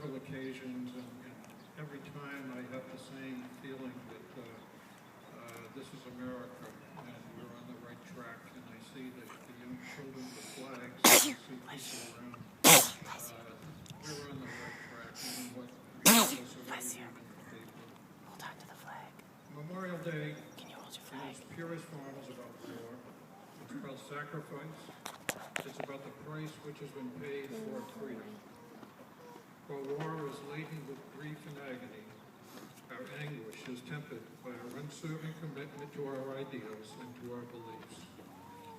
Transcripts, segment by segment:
several occasions, and every time I have the same feeling that this is America and we're on the right track. And I see the young children with flags, and I see people around. We're on the right track, even what regardless of what we read in the paper. Hold on to the flag. Memorial Day, Can you hold your in flag? its purest form, is about war. It's about sacrifice. It's about the price which has been paid for freedom. While war is laden with grief and agony, our anguish is tempered by our unswerving commitment to our ideals and to our beliefs.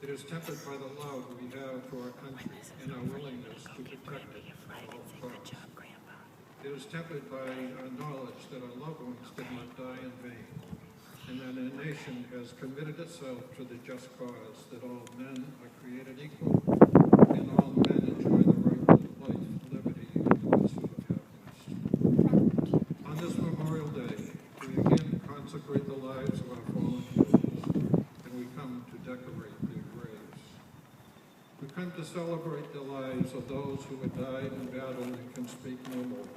It is tempered by the love we have for our country and our willingness to protect it at all costs. It is tempered by our knowledge that our loved ones did not die in vain, and that our nation has committed itself to the just cause that all men are created equal and all men enjoy the right to life, liberty, and the pursuit of happiness. On this Memorial Day, we again consecrate the lives of our fallen heroes, and we come to decorate their graves. We come to celebrate the lives of those who have died in battle and can speak no more.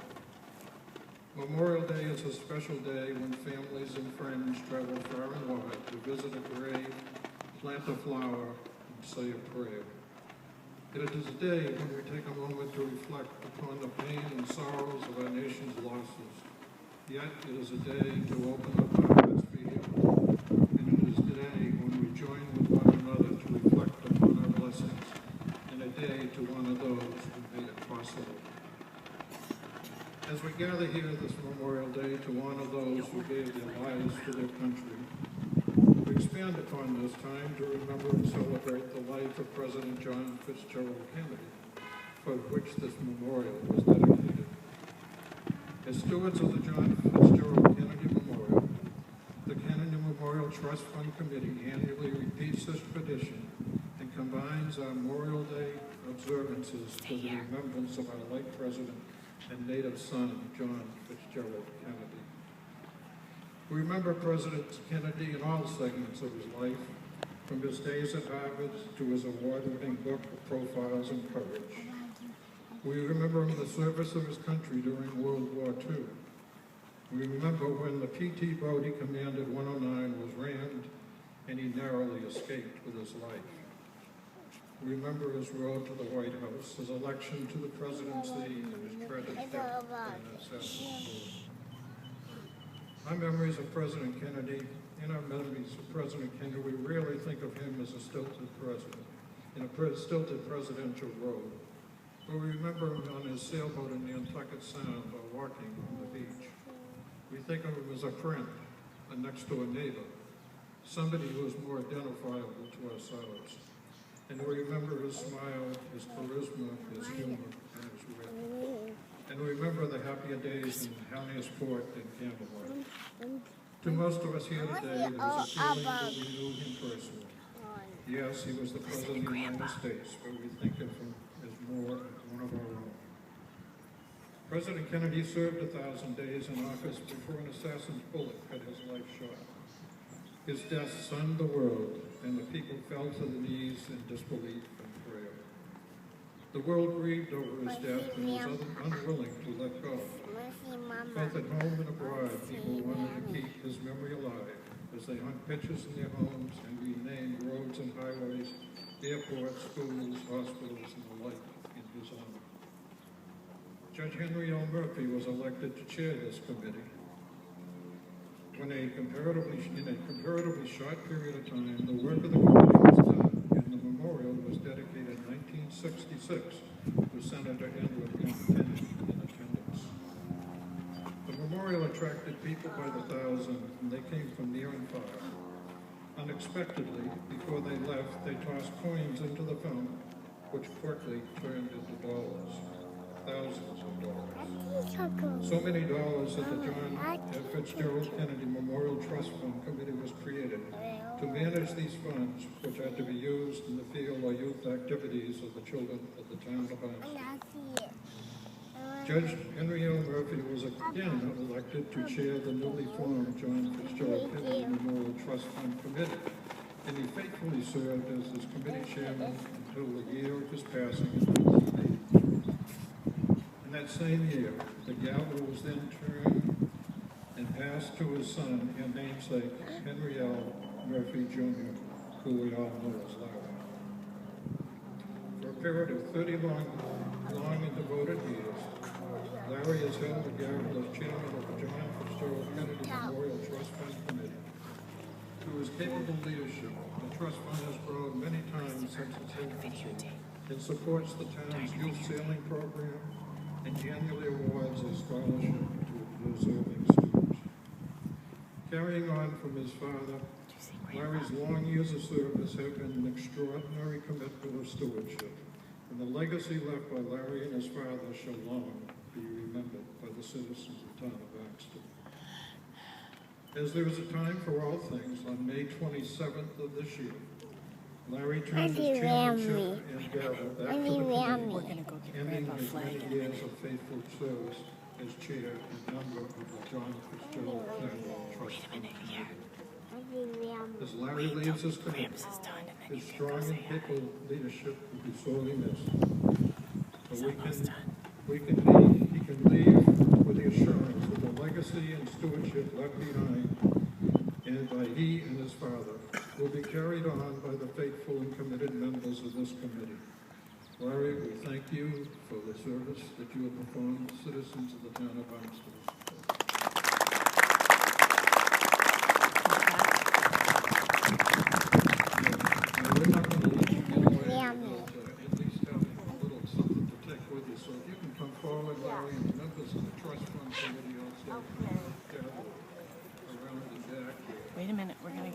Memorial Day is a special day when families and friends travel far and wide to visit a grave, plant a flower, and say a prayer. It is a day when we take a moment to reflect upon the pain and sorrows of our nation's losses. Yet it is a day to open up our hearts for healing. And it is a day when we join with one another to reflect upon our blessings, and a day to honor those who made it possible. As we gather here this Memorial Day to honor those who gave their lives for their country, we expand upon this time to remember and celebrate the life of President John Fitzgerald Kennedy, for which this memorial was dedicated. As stewards of the John Fitzgerald Kennedy Memorial, the Kennedy Memorial Trust Fund Committee annually repeats this tradition and combines our Memorial Day observances to the remembrance of our late president and native son, John Fitzgerald Kennedy. We remember President Kennedy in all segments of his life, from his days at Harvard to his award-winning book of Profiles in Courage. We remember him in the service of his country during World War II. We remember when the P.T. boat he commanded, 109, was rammed and he narrowly escaped with his life. We remember his road to the White House, his election to the presidency, and his tragic death in assassination. Our memories of President Kennedy and our memories of President Kennedy, we rarely think of him as a stilted president, in a stilted presidential role. But we remember him on his sailboat in Nantucket Sound or walking on the beach. We think of him as a friend, a next-door neighbor, somebody who is more identifiable to ourselves. And we remember his smile, his charisma, his humor, and his wit. And we remember the happier days in Hannesport and Candlelight. To most of us here today, there's a feeling that we knew him personally. Yes, he was the President of the United States, but we think of him as more one of our own. President Kennedy served 1,000 days in office before an assassin's bullet cut his life short. His death stunned the world, and the people fell to the knees in disbelief and prayer. The world grieved over his death and was unwilling to let go. Both at home and abroad, people wanted to keep his memory alive as they hung pictures in their homes and renamed roads and highways, airports, schools, hospitals, and the like in his honor. Judge Henry L. Murphy was elected to chair this committee. In a comparatively short period of time, the work of the committee was done, and the memorial was dedicated in 1966 with Senator Edward M. Kennedy in attendance. The memorial attracted people by the thousands, and they came from near and far. Unexpectedly, before they left, they tossed coins into the fountain, which quickly turned into dollars. Thousands of dollars. So many dollars that the John F. Fitzgerald Kennedy Memorial Trust Fund Committee was created to manage these funds, which had to be used in the field or youth activities of the children of the town of Hempstead. Judge Henry L. Murphy was again elected to chair the newly formed John Fitzgerald Kennedy Memorial Trust Fund Committee, and he faithfully served as his committee chairman until the year of his passing in 1980. In That same year, the gavel was then turned and passed to his son and namesake, Henry L. Murphy Jr., who we all know as Larry. For a period of 30 long and devoted years, Larry has held the gavel as chairman of the John Fitzgerald Kennedy Memorial Trust Fund Committee. Through his capable leadership, the Trust Fund has grown many times since its infancy and supports the town's youth sailing program and annually awards a scholarship to deserving students. Carrying on from his father, Larry's long years of service have been an extraordinary commitment of stewardship, and the legacy left by Larry and his father shall long be remembered by the citizens of the town of Axton. As there is a time for all things, on May 27th of this year, Larry turned his chairmanship and gavel back to the committee, ending his many years of faithful service as chair and member of the John Fitzgerald Kennedy Trust Fund Committee. As Larry leaves his committee, his strong and capable leadership will be sorely missed. But he can leave with the assurance that the legacy and stewardship left behind and by he and his father will be carried on by the faithful and committed members of this committee. Larry, we thank you for the service that you have performed to citizens of the town of Axton. We're not going to let you get away without at least having a little something to take with you. So if you can come forward, Larry, and the members of the Trust Fund Committee also gather around the back here. Wait a minute, we're gonna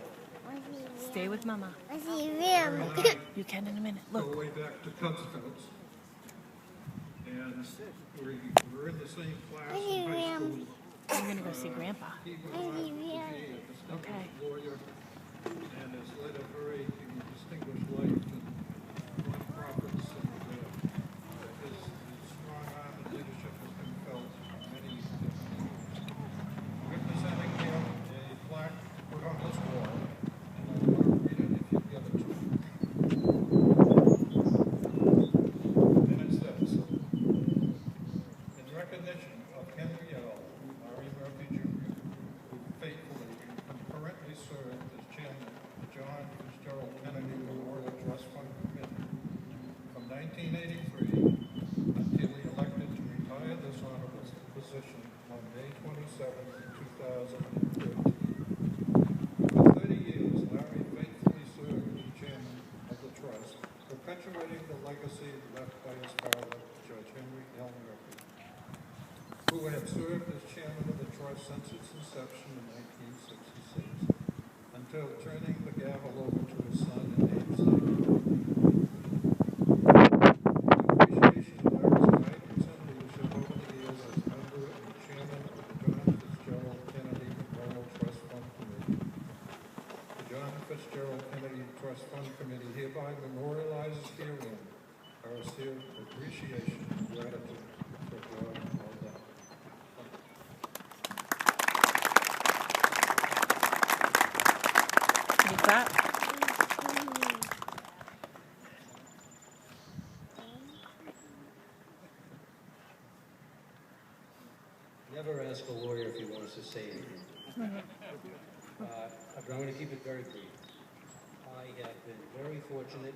stay with Mama. You can in a minute. Go Look. way back to Cub Scouts. And we're in the same class in high school. I'm gonna go see Grandpa. He went on to be a distinguished lawyer and has led a very distinguished life in non-profits. And his strong arm and leadership has been felt in many different ways. Representing him, a plaque put on this wall, and I want to read it if you give it to me. And it says, in recognition of Henry L. Murphy Jr., who faithfully and concurrently served as chairman of the John Fitzgerald Kennedy Memorial Trust Fund Committee from 1983 until he elected to retire this honorable position on May 27, 2013. For 30 years, Larry faithfully served as chairman of the trust, perpetuating the legacy left by his father, Judge Henry L. Murphy, who had served as chairman of the trust since its inception in 1966, until turning the gavel over to his son and namesake. In appreciation of Larry's guidance and leadership over the years as member and chairman of the John Fitzgerald Kennedy Memorial Trust Fund Committee, the John Fitzgerald Kennedy Trust Fund Committee hereby memorializes herein our sincere appreciation and gratitude for God all done. Take that. Never ask a lawyer if he wants to say anything. I'm going to keep it very brief. I have been very fortunate,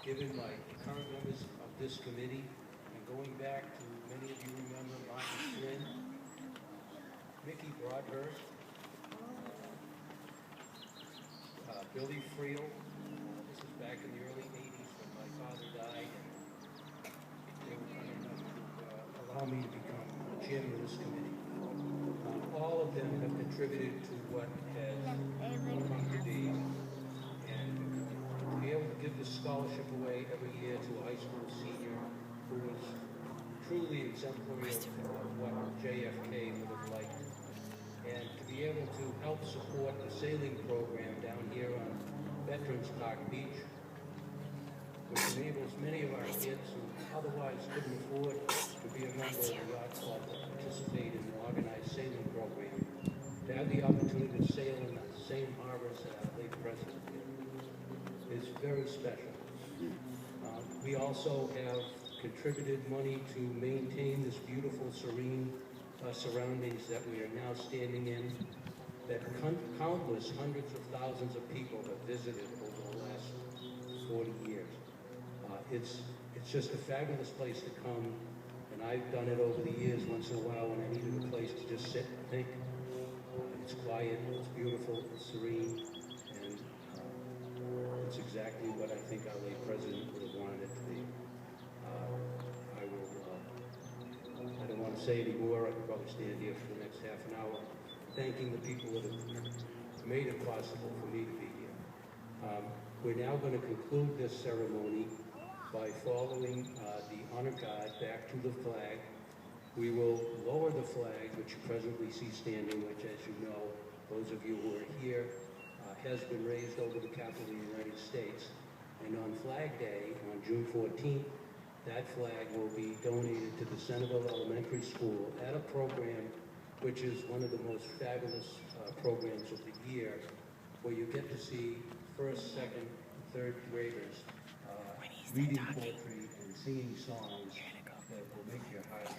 given my current members of this committee, and going back to many of you remember Martin Flynn, Mickey Broadhurst, Billy Friel. This is back in the early 80s when my father died, and they were kind enough to allow me to become chairman of this committee. All of them have contributed to what has come to be, and to be able to give this scholarship away every year to a high school senior who was truly exemplary of what JFK would have liked, and to be able to help support the sailing program down here on Veterans Park Beach, which enables many of our kids who otherwise couldn't afford to be a member of the yacht club to participate in the organized sailing program, to have the opportunity to sail in the same harbors that our late president did is very special. We also have contributed money to maintain this beautiful, serene surroundings that we are now standing in, that countless hundreds of thousands of people have visited over the last 40 years. It's just a fabulous place to come, and I've done it over the years once in a while when I needed a place to just sit and think. It's quiet, it's beautiful, it's serene, and it's exactly what I think our late president would have wanted it to be. I don't want to say any more. I could probably stand here for the next half an hour, thanking the people that have made it possible for me to be here. We're now going to conclude this ceremony by following the honor guard back to the flag. We will lower the flag, which you presently see standing, which, as you know, those of you who are here, has been raised over the capital of the United States. And on Flag Day, on June 14th, that flag will be donated to the Centerville Elementary School at a program which is one of the most fabulous programs of the year, where you get to see first, second, third graders reading poetry and singing songs that will make your heart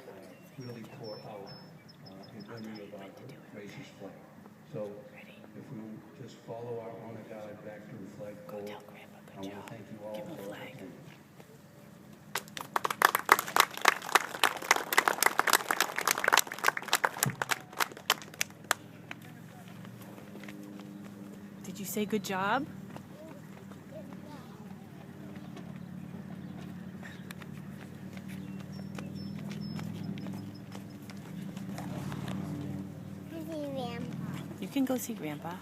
really pour out in memory of our gracious flag. So if we just follow our honor guard back to the flagpole, I want to thank you all for attending. Did you say good job? You can go see Grandpa.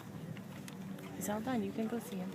He's all done. You can go see him.